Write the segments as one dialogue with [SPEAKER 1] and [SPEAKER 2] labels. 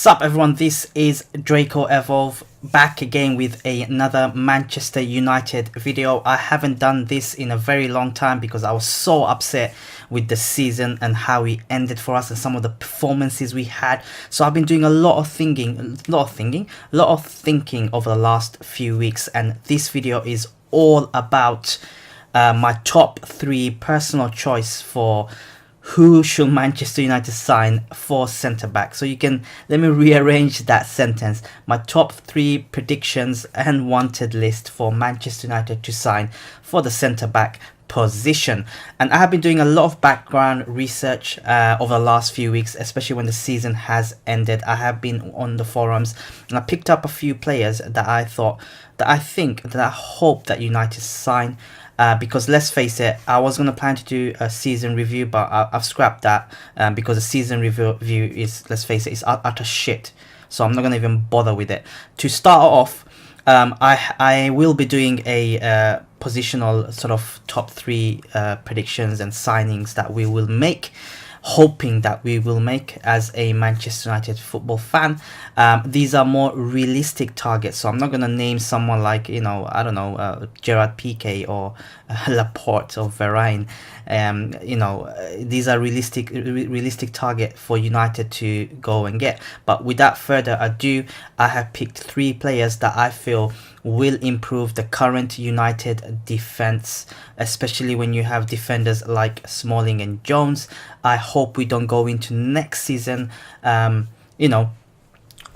[SPEAKER 1] Sup everyone, this is Draco Evolve back again with another Manchester United video. I haven't done this in a very long time because I was so upset with the season and how it ended for us and some of the performances we had. So I've been doing a lot of thinking over the last few weeks, and this video is all about my top 3 personal choice for who should Manchester United sign for centre-back. So you can, let me rearrange that sentence. My top 3 predictions and wanted list for Manchester United to sign for the centre-back position. And I have been doing a lot of background research over the last few weeks, especially when the season has ended. I have been on the forums and I picked up a few players that I hope that United sign. Because let's face it, I was going to plan to do a season review, but I've scrapped that because the season review is, let's face it, is utter shit. So I'm not going to even bother with it. To start off, I will be doing a positional sort of top 3 predictions and signings that we will make, hoping that we will make as a Manchester United football fan. These are more realistic targets, so I'm not going to name someone like, you know, I don't know, Gerard Piqué or Laporte or Varane. You know, these are realistic target for United to go and get. But without further ado, I have picked 3 players that I feel will improve the current United defense, especially when you have defenders like Smalling and Jones. I hope we don't go into next season, you know,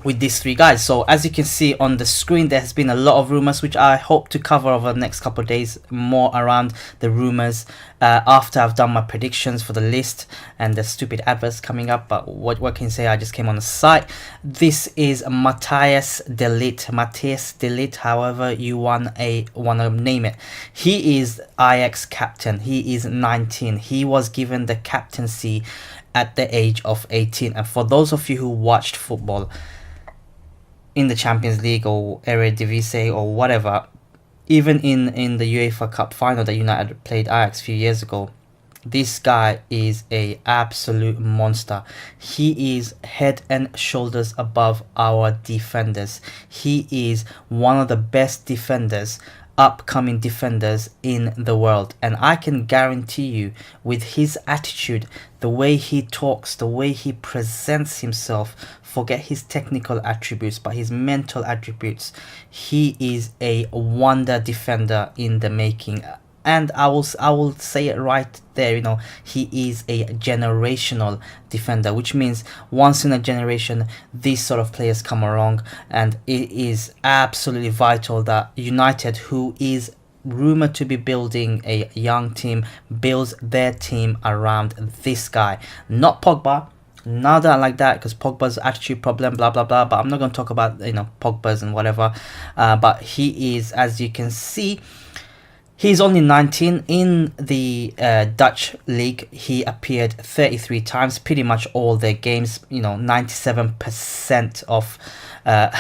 [SPEAKER 1] with these 3 guys. So as you can see on the screen, there has been a lot of rumors, which I hope to cover over the next couple of days, more around the rumors after I've done my predictions for the list and the stupid adverts coming up. But what can you say? I just came on the site. This is Matthias de Ligt, however you want to name it. He is Ajax captain. He is 19. He was given the captaincy at the age of 18. And for those of you who watched football in the Champions League or Eredivisie or whatever, even in the UEFA Cup final that United played Ajax a few years ago, this guy is a absolute monster. He is head and shoulders above our defenders. He is one of the best defenders, upcoming defenders in the world, and I can guarantee you, with his attitude, the way he talks, the way he presents himself, forget his technical attributes but his mental attributes, he is a wonder defender in the making. And I will say it right there, you know, he is a generational defender, which means once in a generation these sort of players come along, and it is absolutely vital that United, who is rumored to be building a young team, builds their team around this guy, not Pogba. Nada like that, because Pogba's attitude problem, blah blah blah, but I'm not going to talk about, you know, Pogba's and whatever. But he is, as you can see, he's only 19. In the Dutch league, he appeared 33 times, pretty much all their games, you know, 97% of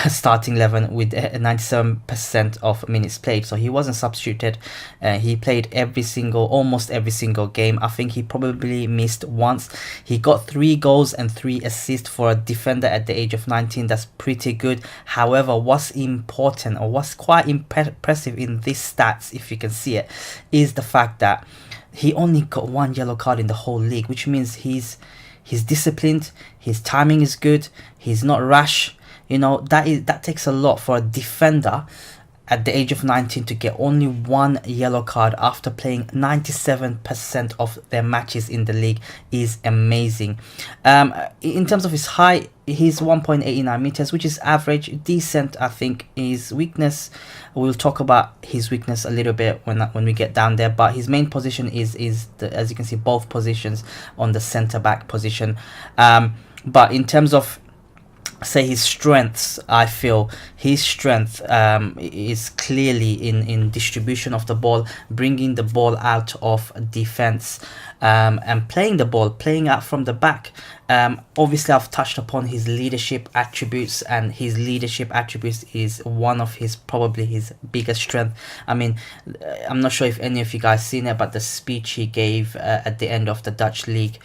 [SPEAKER 1] starting 11 with 97% of minutes played. So he wasn't substituted. He played almost every single game. I think he probably missed once. He got 3 goals and 3 assists for a defender at the age of 19. That's pretty good. However, what's important, or what's quite impressive in these stats, if you can see it, is the fact that he only got 1 yellow card in the whole league, which means he's disciplined, his timing is good, he's not rash. You know, that takes a lot for a defender at the age of 19 to get only 1 yellow card after playing 97% of their matches in the league is amazing. In terms of his height, he's 1.89 meters, which is average, decent. I think his weakness, we'll talk about his weakness a little bit when we get down there, but his main position is as you can see, both positions on the centre back position. But in terms of, say, his strengths, I feel his strength is clearly in distribution of the ball, bringing the ball out of defense, and playing out from the back. Obviously I've touched upon his leadership attributes, and his leadership attributes is one of probably his biggest strength. I mean, I'm not sure if any of you guys seen it, but the speech he gave at the end of the Dutch league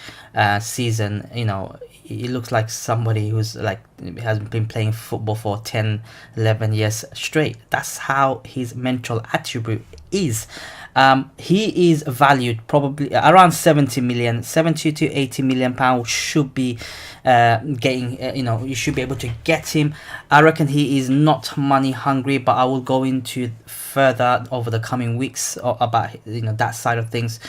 [SPEAKER 1] season, you know, he looks like somebody who's like has been playing football for 10, 11 years straight. That's how his mental attribute is. He is valued probably around 70 million, 70 to 80 million pounds should be getting, you should be able to get him. I reckon he is not money hungry, but I will go into further over the coming weeks about that side of things.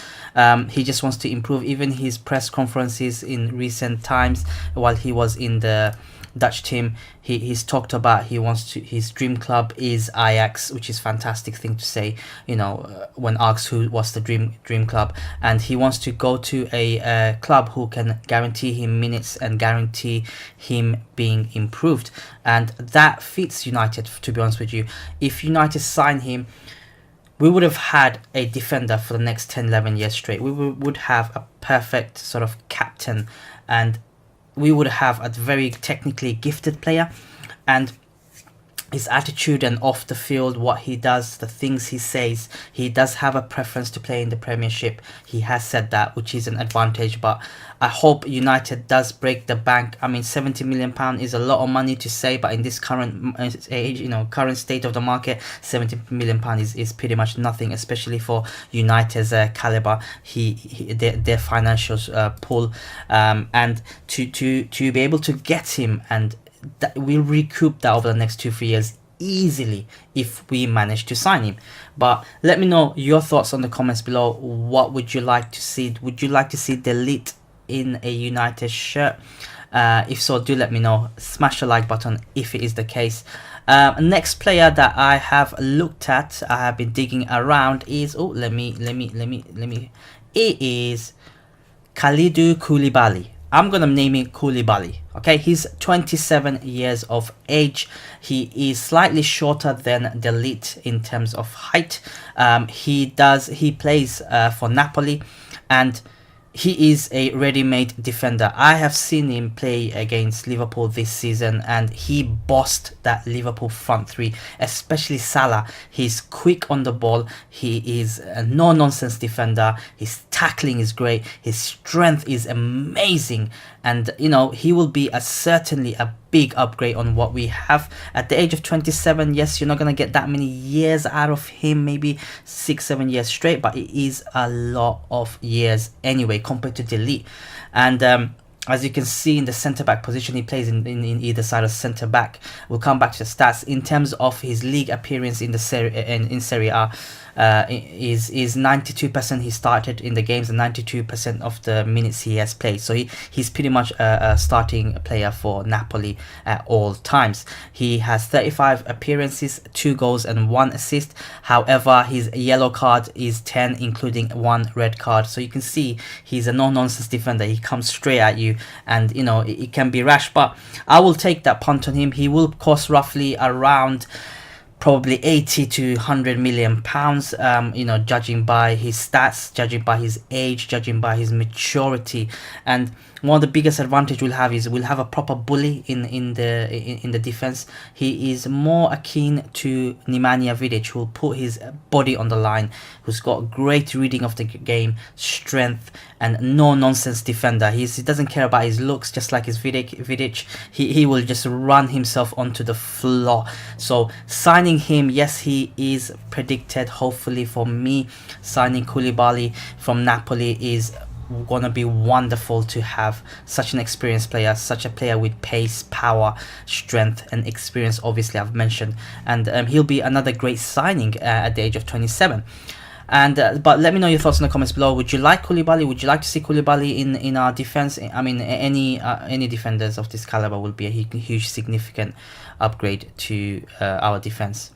[SPEAKER 1] He just wants to improve. Even his press conferences in recent times while he was in the Dutch team, he's talked about his dream club is Ajax, which is fantastic thing to say, when asked who was the dream club, and he wants to go to a club who can guarantee him minutes and guarantee him being improved, and that fits United, to be honest with you. If United sign him, we would have had a defender for the next 10, 11 years straight. We would have a perfect sort of captain, and we would have a very technically gifted player, and his attitude and off the field, what he does, the things he says, he does have a preference to play in the Premiership. He has said that, which is an advantage, but I hope United does break the bank. I mean, 70 million pound is a lot of money to say, but in this current age, current state of the market, 70 million pound is pretty much nothing, especially for United's caliber. Their financial pull, and to be able to get him, and that we'll recoup that over the next 2-3 years easily if we manage to sign him. But let me know your thoughts on the comments below. What would you like to see? Would you like to see De Ligt in a United shirt? If so, do let me know. Smash the like button if it is the case. Next player that I have looked at, I have been digging around, is let me it is Kalidou Koulibaly. I'm gonna name him Koulibaly. Okay, he's 27 years of age. He is slightly shorter than De Ligt in terms of height. He plays for Napoli, and he is a ready-made defender. I have seen him play against Liverpool this season, and he bossed that Liverpool front three, especially Salah. He's quick on the ball. He is a no-nonsense defender. His tackling is great. His strength is amazing, and he will be certainly a big upgrade on what we have at the age of 27. Yes, you're not gonna get that many years out of him, maybe 6-7 years straight, but it is a lot of years anyway compared to De Ligt. And as you can see in the centre back position, he plays in either side of centre back. We'll come back to the stats in terms of his league appearance in the Serie A. Is 92% he started in the games, and 92% of the minutes he has played. So he's pretty much a starting player for Napoli at all times. He has 35 appearances, 2 goals and 1 assist. However, his yellow card is 10, including 1 red card. So you can see he's a no-nonsense defender. He comes straight at you, and it can be rash, but I will take that punt on him. He will cost roughly around probably 80 to 100 million pounds, judging by his stats, judging by his age, judging by his maturity. And one of the biggest advantage we'll have is we'll have a proper bully in the defense. He is more akin to Nemanja Vidic, who will put his body on the line, who's got great reading of the game, strength, and no nonsense defender. He doesn't care about his looks, just like his Vidic. He will just run himself onto the floor. So signing him, yes, he is predicted. Hopefully for me, signing Koulibaly from Napoli is gonna be wonderful to have such an experienced player, such a player with pace, power, strength, and experience. Obviously, I've mentioned, and he'll be another great signing at the age of 27. And but let me know your thoughts in the comments below. Would you like Koulibaly? Would you like to see Koulibaly in our defense? I mean, any defenders of this caliber will be a huge significant upgrade to our defense.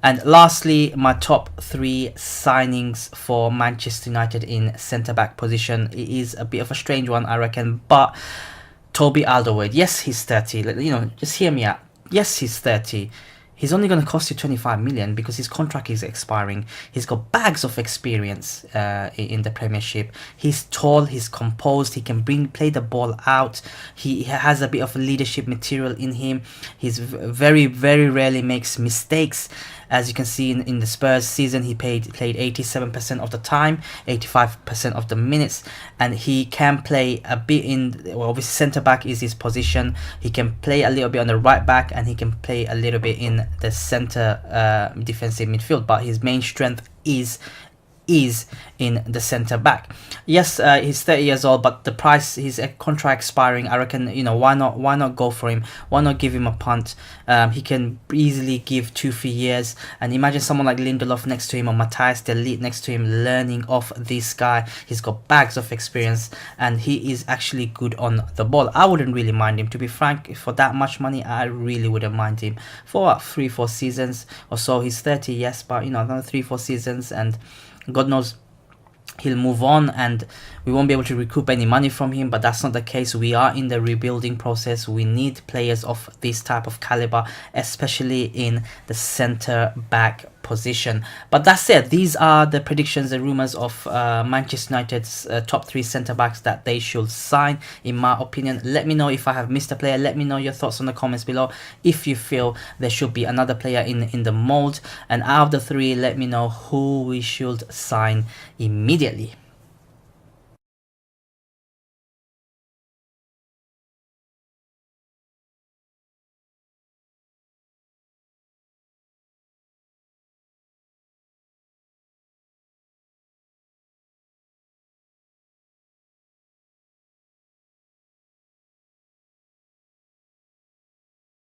[SPEAKER 1] And lastly, my top 3 signings for Manchester United in centre-back position. It is a bit of a strange one, I reckon, but Toby Alderweireld. Yes, he's 30. Just hear me out. Yes, he's 30. He's only going to cost you 25 million because his contract is expiring. He's got bags of experience in the Premiership. He's tall, he's composed, he can play the ball out. He has a bit of leadership material in him. He's very, very rarely makes mistakes. As you can see in the Spurs season, he played 87% of the time, 85% of the minutes, and he can play a bit in, well, obviously centre back is his position. He can play a little bit on the right back, and he can play a little bit in the centre defensive midfield, but his main strength is in the centre back. Yes, he's 30 years old, but the price, his contract expiring, I reckon, you know, why not go for him? Why not give him a punt? He can easily give 2-3 years, and imagine someone like Lindelof next to him or Matthias de Ligt next to him, learning off this guy. He's got bags of experience, and he is actually good on the ball. I wouldn't really mind him, to be frank. For that much money, I really wouldn't mind him for what, 3-4 seasons or so. He's 30, yes, but you know, another 3-4 seasons, and God knows he'll move on and we won't be able to recoup any money from him. But that's not the case. We are in the rebuilding process. We need players of this type of caliber, especially in the center back position. But that's it. These are the predictions and rumors of Manchester United's top 3 centre backs that they should sign, in my opinion. Let me know if I have missed a player. Let me know your thoughts on the comments below. If you feel there should be another player in the mold, and out of the 3, let me know who we should sign immediately.